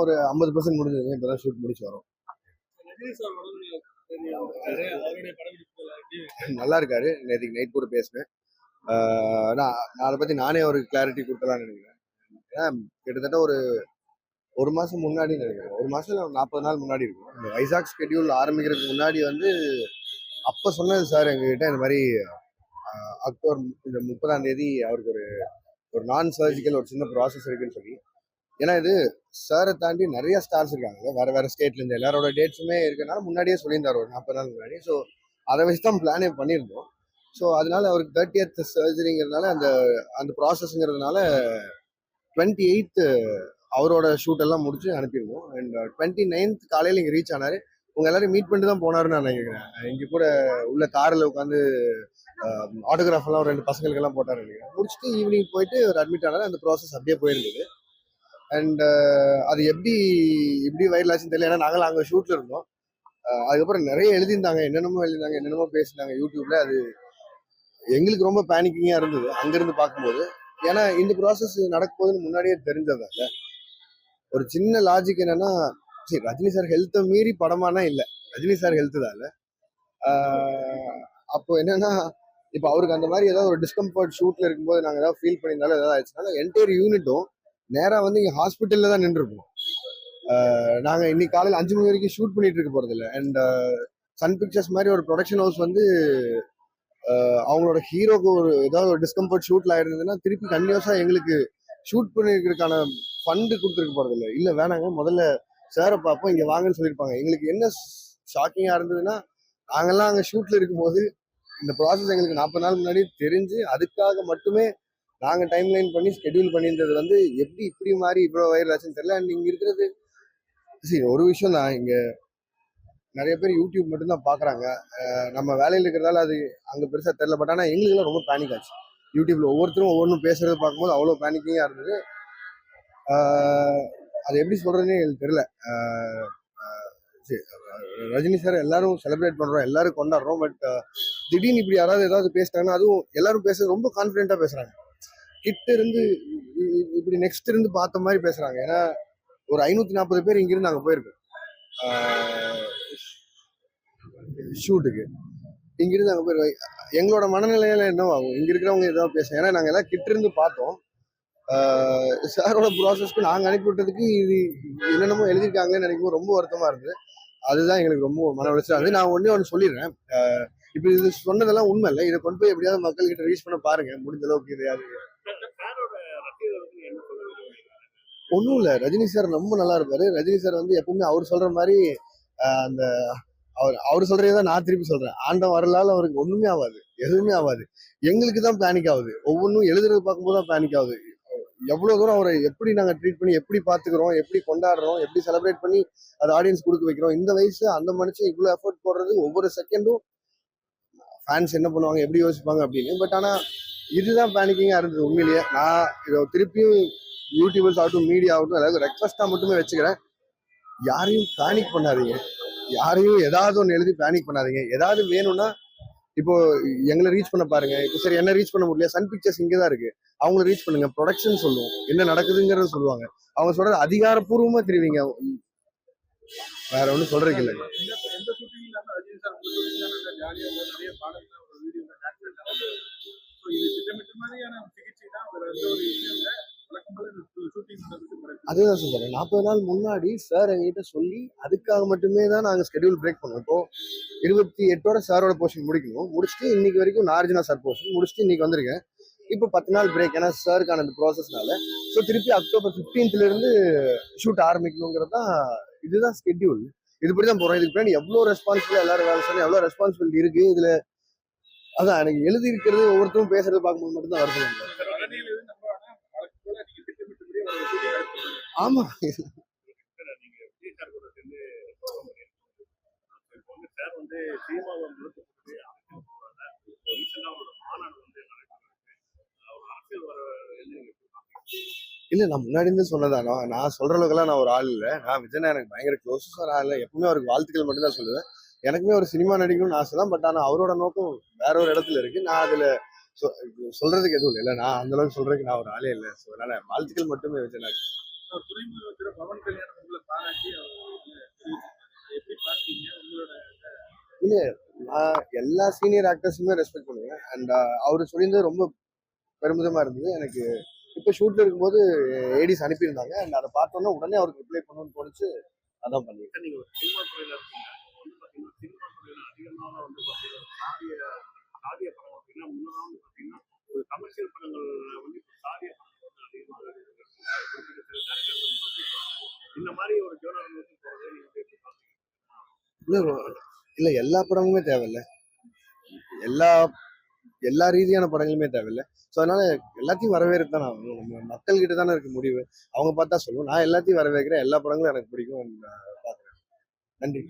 ஒரு 50% முடிஞ்சதுங்க. இப்பதான் ஷூட் முடிச்சு வரோம். நல்லா இருக்காரு. நேற்றுக்கு நைட் கூட பேசினேன். நான் அதை பத்தி நானே ஒரு கிளாரிட்டி கொடுத்தலாம்னு நினைக்கிறேன். ஏன்னா கிட்டத்தட்ட ஒரு மாசம் முன்னாடி நினைக்கிறேன். ஒரு மாசம் இல்லை 40 நாள் முன்னாடி இருக்கும். இந்த வைசாக் ஸ்கெடியூல் ஆரம்பிக்கிறதுக்கு முன்னாடி அப்ப சொன்னது சார் எங்ககிட்ட, இந்த மாதிரி அக்டோபர் இந்த 30ஆம் தேதி அவருக்கு ஒரு நான் சர்ஜிக்கல் ஒரு சின்ன ப்ராசஸ் இருக்குன்னு சொல்லி. ஏன்னா இது சாரை தாண்டி நிறைய ஸ்டார்ஸ் இருக்காங்க, வேற வேற ஸ்டேட்ல இருந்து எல்லாரோட டேட்ஸுமே இருக்கனால முன்னாடியே சொல்லியிருந்தார் ஒரு 40 நாள் முன்னாடி. ஸோ அதை வச்சு தான் பிளானே பண்ணியிருந்தோம். ஸோ அதனால அவருக்கு 30th சர்ஜரிங்கிறதுனால அந்த ப்ராசஸ்ங்கிறதுனால 28th அவரோட ஷூட் எல்லாம் முடிச்சு அனுப்பியிருந்தோம். அண்ட் 29th காலையில் இங்கே ரீச் ஆனாரு. உங்க எல்லாரும் மீட் பண்ணிட்டு தான் போனாருன்னு நான் நினைக்கிறேன். இங்க கூட உள்ள காரில் உட்காந்து ஆட்டோகிராஃப் எல்லாம் 2 பசங்களுக்கு எல்லாம் போட்டாரு நினைக்கிறேன். முடிச்சுட்டு ஈவினிங் போயிட்டு ஒரு அட்மிட் ஆனாரு. அந்த ப்ராசஸ் அப்படியே போயிருந்தது. அண்ட் அது எப்படி வைரல் ஆச்சுன்னு தெரியல. ஏன்னா நாங்களும் அங்கே ஷூட்ல இருந்தோம். அதுக்கப்புறம் நிறைய எழுதியிருந்தாங்க, என்னென்னமோ பேசினாங்க யூடியூப்ல. அது எங்களுக்கு ரொம்ப பேனிக்கிங்கா இருந்தது அங்கிருந்து பார்க்கும்போது. ஏன்னா இந்த ப்ராசஸ் நடக்கும் போதுன்னு முன்னாடியே தெரிஞ்சதாங்க. ஒரு சின்ன லாஜிக் என்னன்னா, சரி ரஜினி சார் ஹெல்த்தை மீறி படமானா இல்லை, ரஜினி சார் ஹெல்த் தான் இல்லை. அப்போ என்னன்னா, இப்போ அவருக்கு அந்த மாதிரி ஏதாவது ஒரு டிஸ்கம்ஃபர்ட் ஷூட்ல இருக்கும்போது நாங்கள் ஏதாவது ஃபீல் பண்ணியிருந்தாலும் ஏதாவது ஆயிடுச்சுனால என்டையர் யூனிட்டும் நேராக வந்து இங்கே ஹாஸ்பிட்டலில் தான் நின்றுருப்போம். நாங்கள் இன்னைக்கு காலையில் 5 மணி வரைக்கும் ஷூட் பண்ணிட்டு இருக்க போகிறது இல்லை. அண்ட் சன் பிக்சர்ஸ் மாதிரி ஒரு ப்ரொடக்ஷன் ஹவுஸ் வந்து அவங்களோட ஹீரோக்கு ஏதாவது ஒரு டிஸ்கம்ஃபர்ட் ஷூட்ல ஆயிருந்ததுன்னா திருப்பி கன்டினியூஸா எங்களுக்கு ஷூட் பண்ணிருக்கிறதுக்கான ஃபண்டு கொடுத்துருக்க போறது இல்லை வேணாங்க, முதல்ல சாரை பார்ப்போம், இங்க வாங்கன்னு சொல்லியிருப்பாங்க. எங்களுக்கு என்ன ஷாக்கிங்கா இருந்ததுன்னா, நாங்கெல்லாம் அங்கே ஷூட்ல இருக்கும்போது இந்த ப்ராசஸ் எங்களுக்கு 40 நாள் முன்னாடி தெரிஞ்சு அதுக்காக மட்டுமே நாங்க டைம் லைன் பண்ணி ஸ்கெடியூல் பண்ணியிருந்தது வந்து எப்படி இப்படி மாறி இவ்வளவு வைரல் ஆச்சுன்னு தெரியல. அண்ட் இங்க இருக்கிறது சரி ஒரு விஷயம் தான், இங்க நிறைய பேர் யூடியூப் மட்டும்தான் பாக்குறாங்க. நம்ம வேலையில் இருக்கிறதால அது அங்க பெருசா தெரியல. பட் ஆனா எங்களுக்குலாம் ரொம்ப பேனிக் ஆச்சு. யூடியூப்ல ஒவ்வொருத்தரும் ஒவ்வொன்றும் பேசுறதை பார்க்கும்போது அவ்வளோ பேனிக்கிங்கா இருந்தது. அது எப்படி சொல்றதுன்னே எனக்கு தெரியல. ரஜினி சார் எல்லாரும் செலிப்ரேட் பண்றோம், எல்லாரும் கொண்டாடுறோம். பட் திடீர்னு இப்படி யாராவது ஏதாவது பேசிட்டாங்கன்னா, அதுவும் எல்லாரும் பேசுறது ரொம்ப கான்ஃபிடென்ட்டா பேசுறாங்க. கிட்ட இருந்து இப்படி நெக்ஸ்ட் இருந்து பார்த்த மாதிரி பேசுறாங்க. ஏன்னா ஒரு 540 பேர் இங்கிருந்து நாங்கள் போயிருக்கோம் ஷூட்டுக்கு. இங்கிருந்து அங்கே போய் எங்களோட மனநிலையில என்ன ஆகும், இங்க இருக்கிறவங்க ஏதாவது பேசுங்க. ஏன்னா நாங்கள் எல்லாம் கிட்ட இருந்து பார்த்தோம். சாரோட ப்ராசஸ்க்கு நாங்கள் அனுப்பி விட்டதுக்கு இது என்னென்னமோ எழுதியிருக்காங்கன்னு நினைக்கும் ரொம்ப வருத்தமா இருந்தது. அதுதான் எங்களுக்கு ரொம்ப மன உளைச்சலா இருந்தது. நான் ஒன்று சொல்லிடுறேன். இப்போ இது சொன்னதெல்லாம் உண்மை இல்லை. இதை கொண்டு போய் எப்படியாவது மக்கள் கிட்ட ரீச் பண்ண பாருங்க, முடிஞ்ச அளவுக்கு. இது ஒன்றும் இல்லை, ரஜினி சார் ரொம்ப நல்லா இருப்பாரு. ரஜினி சார் வந்து எப்பவுமே அவர் சொல்ற மாதிரி அந்த அவர் சொல்றதுதான் நான் திருப்பி சொல்றேன். ஆண்டம் வரலால அவருக்கு ஒண்ணுமே ஆகாது, எதுவுமே ஆகாது. எங்களுக்கு தான் பேனிக் ஆகுது. ஒவ்வொன்றும் எழுதுறது பார்க்கும்போது தான் பேனிக் ஆகுது. எவ்வளவு தூரம் அவரை எப்படி நாங்க ட்ரீட் பண்ணி எப்படி பாத்துக்கிறோம், எப்படி கொண்டாடுறோம், எப்படி செலிப்ரேட் பண்ணி அது ஆடியன்ஸ் கொடுக்க வைக்கிறோம். இந்த வயசு அந்த மனுஷன் இவ்வளவு எஃபர்ட் போடுறது, ஒவ்வொரு செகண்டும் ஃபேன்ஸ் என்ன பண்ணுவாங்க, எப்படி யோசிப்பாங்க அப்படின்னு. பட் ஆனா இதுதான் பேனிக்கிங்கா இருந்தது உண்மையிலேயே. நான் இதை திருப்பியும் யூடியூபர்ஸ் ஆகட்டும், மீடியா ஆகட்டும், அதாவது ரெக்வஸ்டா மட்டுமே வச்சுக்கிறேன். யாரையும் பேனிக் பண்ணாதீங்க, யாரையும் ஏதாவது ஒன்று எழுதி பேனிக் பண்ணாதீங்க. ஏதாவது வேணும்னா இப்போ எங்களை ரீச் பண்ண பாருங்க. இப்போ சரி என்ன ரீச் பண்ண முடியல, சன் பிக்சர்ஸ் இங்கதான் இருக்கு, அவங்கள ரீச் பண்ணுங்க. ப்ரொடக்ஷன் சொல்லுவோம், என்ன நடக்குதுங்கிறத சொல்லுவாங்க. அவங்க சொல்றது அதிகாரப்பூர்வமா தெரிவிங்க, வேற ஒன்றும் சொல்றதுக்கு இல்லை. அதுதான் சொல்றேன். 40 நாள் முன்னாடி சார் எங்ககிட்ட சொல்லி அதுக்காக மட்டுமே தான் நாங்க ஸ்கெடியூல் பிரேக் பண்ணுவோம். இப்போ 28ஓட சாரோட போர்ஷன் முடிக்கணும். முடிச்சுட்டு இன்னைக்கு வரைக்கும் நார்ஜினா சார் போர்ஷன் முடிச்சுட்டு இன்னைக்கு வந்திருக்கேன். இப்போ 10 நாள் பிரேக், ஏன்னா சாருக்கான அந்த ப்ராசஸ்னால. ஸோ திருப்பி அக்டோபர் 15th இருந்து ஷூட் ஆரம்பிக்கணுங்கிறது தான், இதுதான் ஸ்கெடியூல். இதுபடிதான் போறோம். இதுக்கு பின்னாடி எவ்வளவு ரெஸ்பான்சிபிள் எல்லாரும் வேலை செய்யணும், எவ்வளவு ரெஸ்பான்சிபிலிட்டி இருக்கு இதுல. அதான் எனக்கு எழுதி இருக்கிறது ஒவ்வொருத்தரும் பேசுறது பார்க்கும்போது மட்டும்தான் வருது. ஆமா, இல்ல நான் முன்னாடி இருந்து சொன்னதானா, நான் சொல்ற அளவுக்குலாம் நான் ஒரு ஆள் இல்லை. நான் விஜயனா எனக்கு பயங்கர க்ளோஸஸ் ஒரு ஆள் இல்லை. எப்பவுமே அவருக்கு வாழ்த்துக்கள் மட்டும் தான் சொல்லுவேன். எனக்குமே ஒரு சினிமா நடிக்கணும்னு ஆசை தான். பட் ஆனா அவரோட நோக்கம் வேற ஒரு இடத்துல இருக்கு. நான் அதுல சொல்றதுக்கு எதுவும் இல்லை. நான் அந்த அளவுக்கு சொல்றதுக்கு நான் ஒரு ஆளே இல்லை. ஸோ அதனால வாழ்த்துக்கள் மட்டுமே விஜயனா. துறைமுகத்துல பவன் கல்யாணம் உங்களை பாராட்டி அவர் தெரிவிச்சிருக்காரு. எப்படி பாக்குறீங்க உங்களோட? இல்ல, நான் எல்லா சீனியர் ஆக்டர்ஸுமே ரெஸ்பெக்ட் பண்ணுவேன். அண்ட் அவரு சொல்லியிருந்தது ரொம்ப பெருமிதமா இருந்தது எனக்கு. இப்போ ஷூட்ல இருக்கும்போது ஏடிஸ் அனுப்பியிருந்தாங்க. அண்ட் அதை பார்த்தோன்னா உடனே அவருக்கு ரிப்ளை பண்ணணும்னு தோணுச்சு. அதான் பண்ணிருக்கேன். நீங்க ஒரு சினிமா துறையில இருக்கீங்க. வந்து பாத்தீங்கன்னா சினிமா துறையில அதிகமாக வந்து பாத்தீங்கன்னா சாதிய படம் அப்படின்னா முன்னதான் வந்து பாத்தீங்கன்னா ஒரு கமர்ஷியல் படங்கள் வந்து இப்ப சாதிய படங்கள் வந்து அதிகமாக இருக்கு. இந்த மாதிரி ஒரு ஜோனர் வந்து போறதை நீங்க வந்து எப்படி பாக்குறீங்க? இல்ல இல்ல, எல்லா படமுமே தேவையில்ல. எல்லா எல்லா ரீதியான படங்களுமே தேவையில்ல. ஸோ அதனால எல்லாத்தையும் வரவேற்று தான் ஆகணும். நம்ம மக்கள் கிட்ட தானே இருக்கு முடிவு. அவங்க பார்த்தா சொல்லுவோம். நான் எல்லாத்தையும் வரவேற்கிறேன். எல்லா படங்களும் எனக்கு பிடிக்கும். பார்க்குறேன். நன்றி.